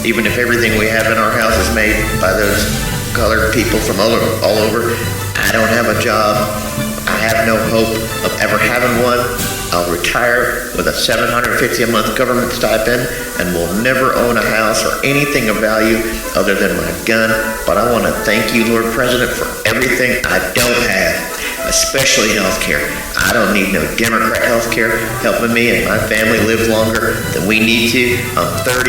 even if everything we have in our house is made by those colored people from all over. I don't have a job. I have no hope of ever having one. I'll retire with a $750 a month government stipend and will never own a house or anything of value other than my gun. But I want to thank you, Lord President, for everything I don't have, especially health care. I don't need no Democrat health care helping me and my family live longer than we need to. I'm 30.